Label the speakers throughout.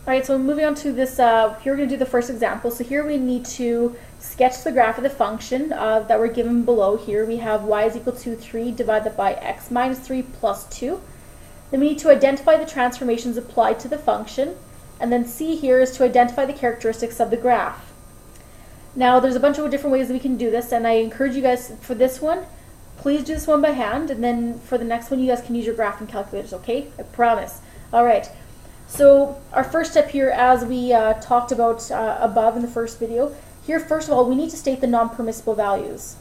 Speaker 1: Alright, so moving on to this, here we're going to do the first example. So here we need to sketch the graph of the function that we're given below. Here we have y is equal to 3 divided by x minus 3 plus 2. Then we need to identify the transformations applied to the function. And then C here is to identify the characteristics of the graph. Now there's a bunch of different ways that we can do this, and I encourage you guys for this one, please do this one by hand, and then for the next one you guys can use your graphing calculators, okay? I promise. Alright. So our first step here, as we talked about above in the first video, here first of all we need to state the non-permissible values.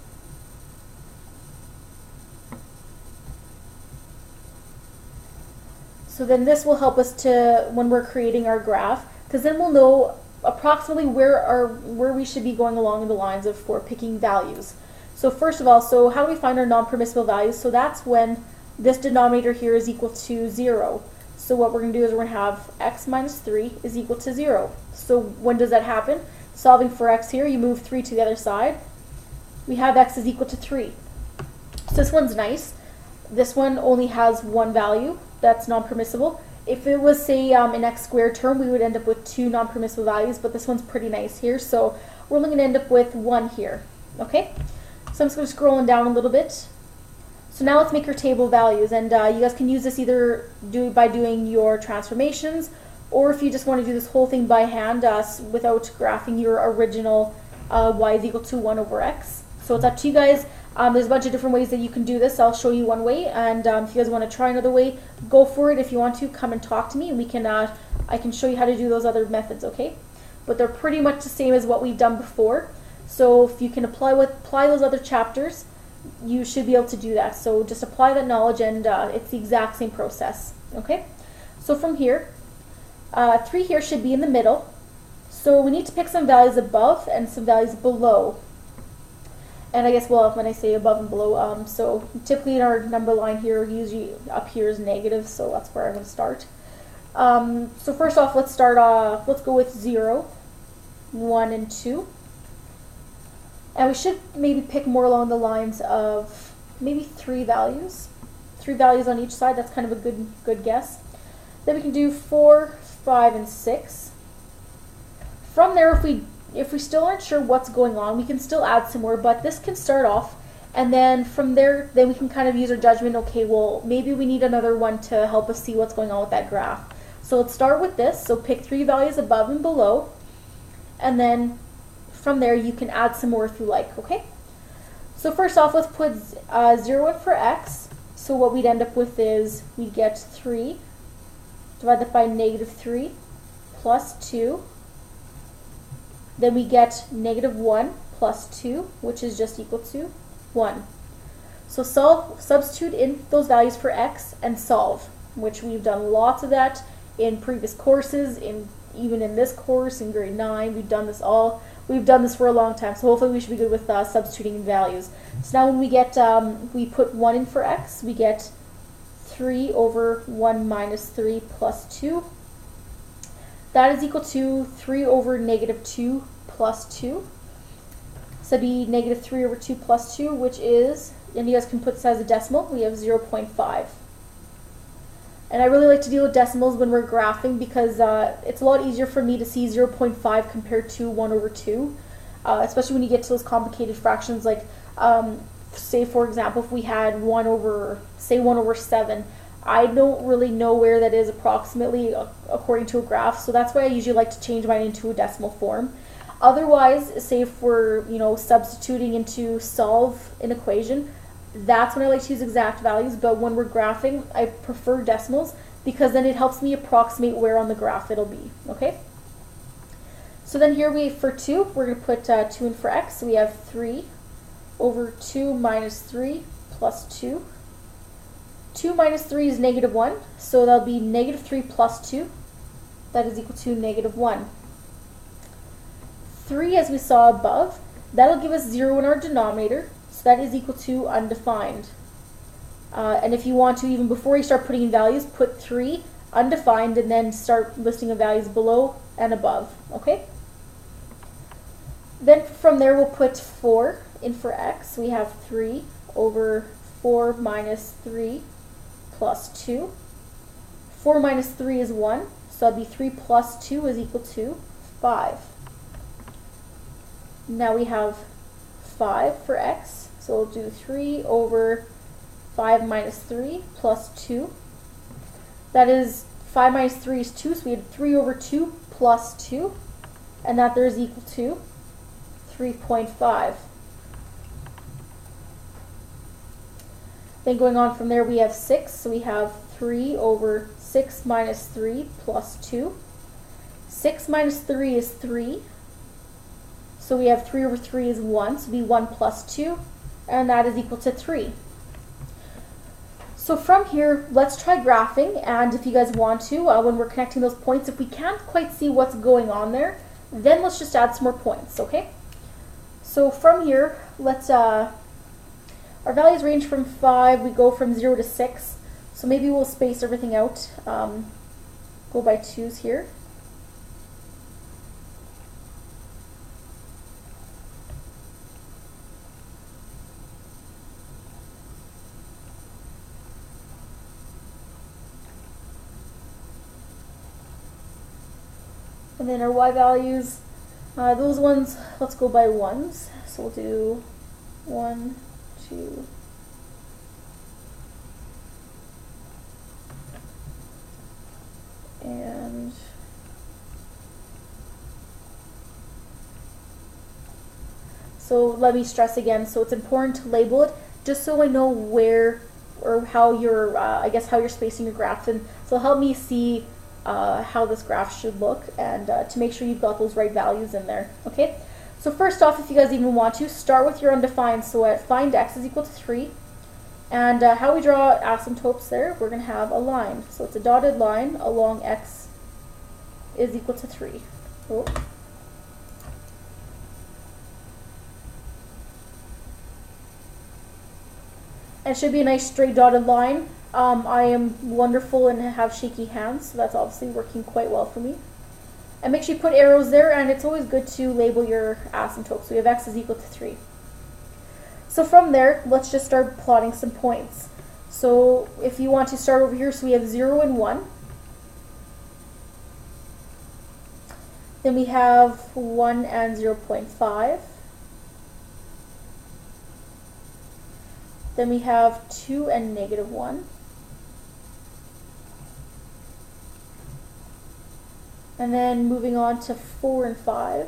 Speaker 1: So then this will help us to, when we're creating our graph, because then we'll know approximately where we should be going along the lines of for picking values. So first of all, so how do we find our non-permissible values? So that's when this denominator here is equal to 0. So what we're going to do is we're going to have x minus 3 is equal to 0. So when does that happen? Solving for x here, you move 3 to the other side. We have x is equal to 3. So this one's nice. This one only has one value that's non-permissible. If it was, say, an x squared term, we would end up with 2 non-permissible values, but this one's pretty nice here. So we're only going to end up with 1 here. Okay? So I'm just going to scroll down a little bit. So now let's make our table of values, and you guys can use this either by doing your transformations, or if you just want to do this whole thing by hand without graphing your original y is equal to 1 over x. So it's up to you guys. There's a bunch of different ways that you can do this. I'll show you one way, and if you guys want to try another way, go for it. If you want to, come and talk to me, and we can I can show you how to do those other methods, okay? But they're pretty much the same as what we've done before. So if you can apply those other chapters, you should be able to do that. So just apply that knowledge, and it's the exact same process. Okay? So from here, 3 here should be in the middle. So we need to pick some values above and some values below. And I guess, well, when I say above and below, so typically in our number line here, usually up here is negative, so that's where I'm going to start. So first off, let's go with 0, 1, and 2. And we should maybe pick more along the lines of maybe 3 values. 3 values on each side, that's kind of a good guess. Then we can do 4, 5, and 6. From there, if we still aren't sure what's going on, we can still add some more, but this can start off, and then from there, then we can kind of use our judgment. Okay, well, maybe we need another one to help us see what's going on with that graph. So let's start with this. So pick 3 values above and below, and then from there you can add some more if you like, okay? So first off, let's put 0 in for x. So what we'd end up with is we'd get 3 divided by negative 3 plus 2. Then we get negative 1 plus 2, which is just equal to 1. So substitute in those values for x and solve, which we've done lots of that in previous courses, even in this course in grade 9. We've done this for a long time, so hopefully we should be good with substituting in values. So now when we get, we put 1 in for x, we get 3 over 1 minus 3 plus 2. That is equal to 3 over negative 2 plus 2. So that'd be negative 3 over 2 plus 2, which is, and you guys can put this as a decimal, we have 0.5. And I really like to deal with decimals when we're graphing because it's a lot easier for me to see 0.5 compared to 1 over 2, especially when you get to those complicated fractions like, say for example, if we had 1 over 7, I don't really know where that is approximately according to a graph, so that's why I usually like to change mine into a decimal form. Otherwise, say if we're substituting into solve an equation, that's when I like to use exact values, but when we're graphing, I prefer decimals because then it helps me approximate where on the graph it'll be, okay? So then here for 2, we're going to put 2 in for x, so we have 3 over 2 minus 3 plus 2. 2 minus 3 is negative 1, so that'll be negative 3 plus 2. That is equal to negative 1. 3, as we saw above, that'll give us 0 in our denominator, so that is equal to undefined. And if you want to, even before you start putting in values, put 3 undefined and then start listing the values below and above, okay? Then from there we'll put 4 in for x. We have 3 over 4 minus 3 plus 2. 4 minus 3 is 1, So that'd be 3 plus 2 is equal to 5. Now we have 5 for x, so we'll do 3 over 5 minus 3 plus 2. That is 5 minus 3 is 2, so we had 3 over 2 plus 2, and that there is equal to 3.5. Then going on from there, we have 6, so we have 3 over 6 minus 3 plus 2. 6 minus 3 is 3, so we have 3 over 3 is 1, so it'll be 1 plus 2, and that is equal to 3. So from here, let's try graphing, and if you guys want to, when we're connecting those points, if we can't quite see what's going on there, then let's just add some more points, okay? So from here, let's, our values range from 5, we go from 0 to 6, so maybe we'll space everything out, go by 2s here. And then our y values, those ones, let's go by 1s. So we'll do 1, 2, and so let me stress again, so it's important to label it just so I know where or how you're, I guess how you're spacing your graph, and so help me see how this graph should look, and to make sure you've got those right values in there. Okay, so first off, if you guys even want to, start with your undefined. So at find x is equal to 3, and how we draw asymptotes there, we're going to have a line. So it's a dotted line along x is equal to 3. Oh. And it should be a nice straight dotted line. I am wonderful and have shaky hands, so that's obviously working quite well for me. And make sure you put arrows there, and it's always good to label your asymptote. So we have x is equal to 3. So from there, let's just start plotting some points. So if you want to start over here, so we have 0 and 1. Then we have 1 and 0.5. Then we have 2 and -1. And then moving on to 4 and 5.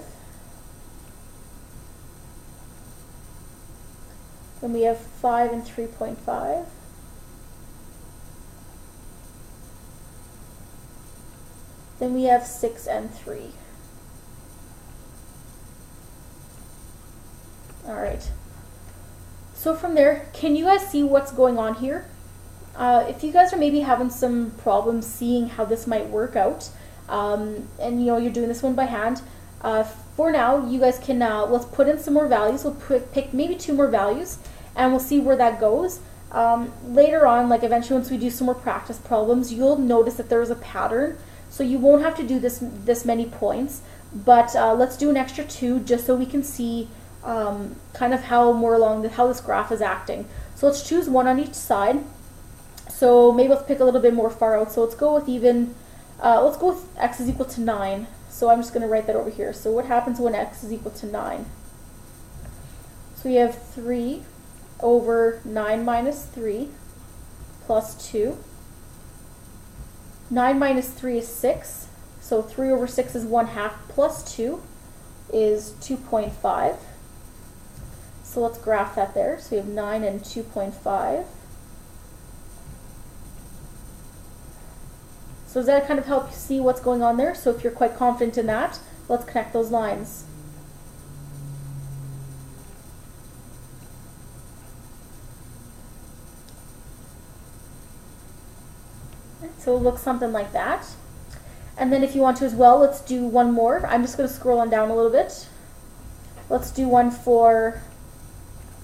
Speaker 1: Then we have 5 and 3.5. Then we have 6 and 3. All right. So from there, can you guys see what's going on here? If you guys are maybe having some problems seeing how this might work out, and you know you're doing this one by hand, for now you guys can let's put in some more values. We'll pick maybe 2 more values, and we'll see where that goes. Later on, like eventually once we do some more practice problems, you'll notice that there's a pattern, so you won't have to do this many points. But let's do an extra 2 just so we can see kind of how more along how this graph is acting. So let's choose 1 on each side. So maybe let's pick a little bit more far out. So let's go with even, let's go with x is equal to 9. So I'm just going to write that over here. So what happens when x is equal to 9? So we have 3 over 9 minus 3 plus 2. 9 minus 3 is 6. So 3 over 6 is 1/2 plus 2 is 2.5. So let's graph that there. So we have 9 and 2.5. So does that kind of help you see what's going on there? So if you're quite confident in that, let's connect those lines. So it'll look something like that. And then if you want to as well, let's do one more. I'm just going to scroll on down a little bit. Let's do one for,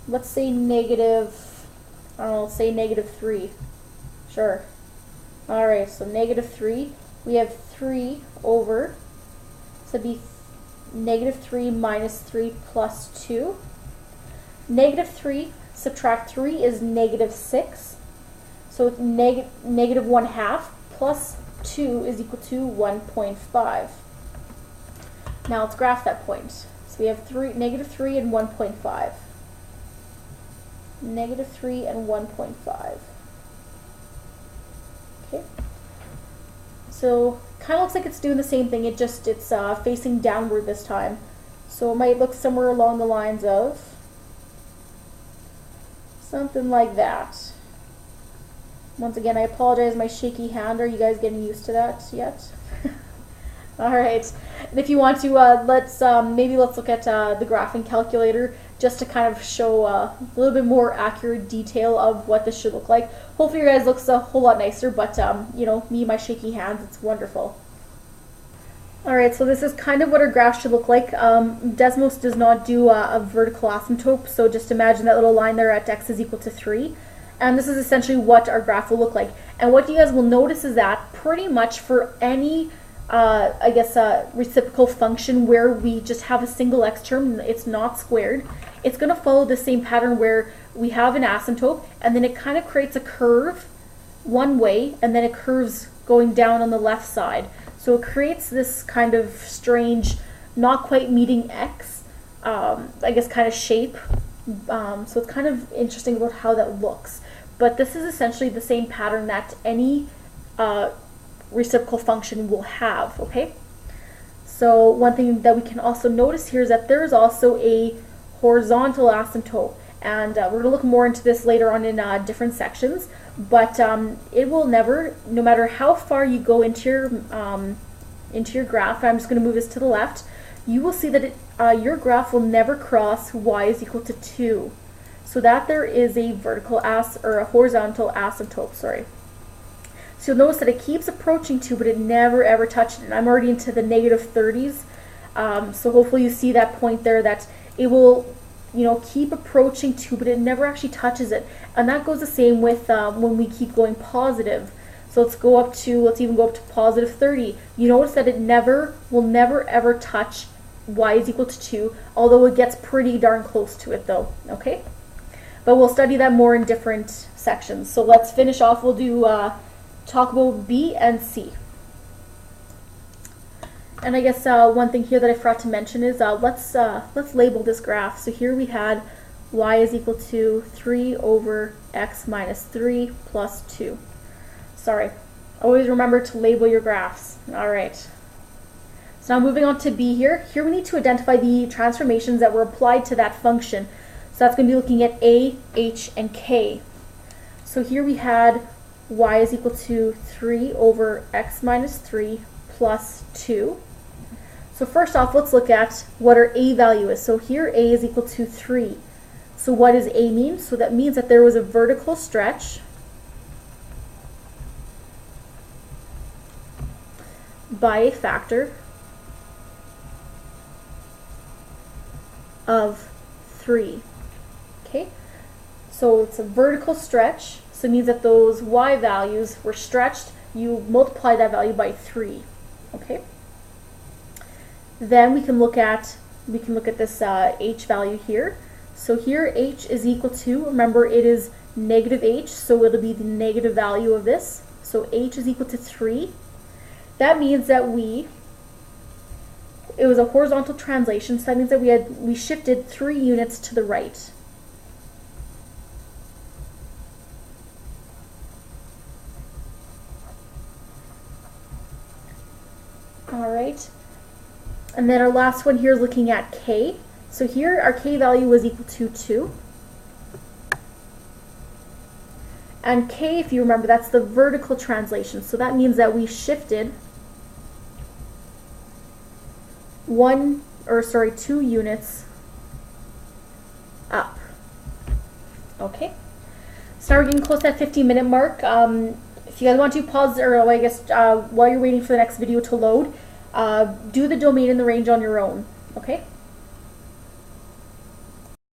Speaker 1: let's say negative, I don't know, let's say -3. Sure. Alright, so -3. We have 3 over, so it'd be -3 minus 3 plus 2. -3 subtract 3 is -6. So it's -1/2 plus 2 is equal to 1.5. Now let's graph that point. So we have negative 3 and 1.5. Negative 3 and 1.5. Okay. So kind of looks like it's doing the same thing, it's facing downward this time. So it might look somewhere along the lines of something like that. Once again, I apologize, my shaky hand. Are you guys getting used to that yet? All right. And if you want to, let's look at the graphing calculator just to kind of show a little bit more accurate detail of what this should look like. Hopefully, your guys looks a whole lot nicer, but you know, me, my shaky hands, it's wonderful. All right, so this is kind of what our graph should look like. Desmos does not do a vertical asymptote, so just imagine that little line there at x is equal to 3. And this is essentially what our graph will look like. And what you guys will notice is that pretty much for any, reciprocal function where we just have a single x term, it's not squared, it's going to follow the same pattern where we have an asymptote, and then it kind of creates a curve one way, and then it curves going down on the left side. So it creates this kind of strange, not quite meeting x, kind of shape. So it's kind of interesting about how that looks. But this is essentially the same pattern that any reciprocal function will have, okay? So one thing that we can also notice here is that there is also a horizontal asymptote. And we're going to look more into this later on in different sections. But it will never, no matter how far you go into your graph, I'm just going to move this to the left, you will see that your graph will never cross y is equal to 2. So that there is a a horizontal asymptote, sorry. So you'll notice that it keeps approaching 2, but it never ever touched it. And I'm already into the negative 30s. So hopefully you see that point there that it will, you know, keep approaching 2, but it never actually touches it. And that goes the same with when we keep going positive. So let's even go up to positive 30. You notice that it will never ever touch y is equal to 2, although it gets pretty darn close to it though, okay? But we'll study that more in different sections. So let's finish off. We'll do talk about B and C. And I guess one thing here that I forgot to mention is let's label this graph. So here we had y is equal to 3 over x minus 3 plus 2. Sorry, always remember to label your graphs. All right. So now moving on to B here. Here we need to identify the transformations that were applied to that function. So that's going to be looking at A, H, and K. So here we had y is equal to 3 over x minus 3 plus 2. So first off, let's look at what our A value is. So here A is equal to 3. So what does A mean? So that means that there was a vertical stretch by a factor of 3. Okay, so it's a vertical stretch, so it means that those y values were stretched. You multiply that value by 3. Okay. Then we can look at this h value here. So here h is equal to, remember it is negative h, so it'll be the negative value of this. So h is equal to 3. That means that it was a horizontal translation, so that means that we shifted 3 units to the right. All right. And then our last one here is looking at k. So here our k value was equal to 2. And k, if you remember, that's the vertical translation. So that means that we shifted 2 units up. Okay. So now we're getting close to that 15-minute mark. If you guys want to pause, or while you're waiting for the next video to load, do the domain and the range on your own. Okay.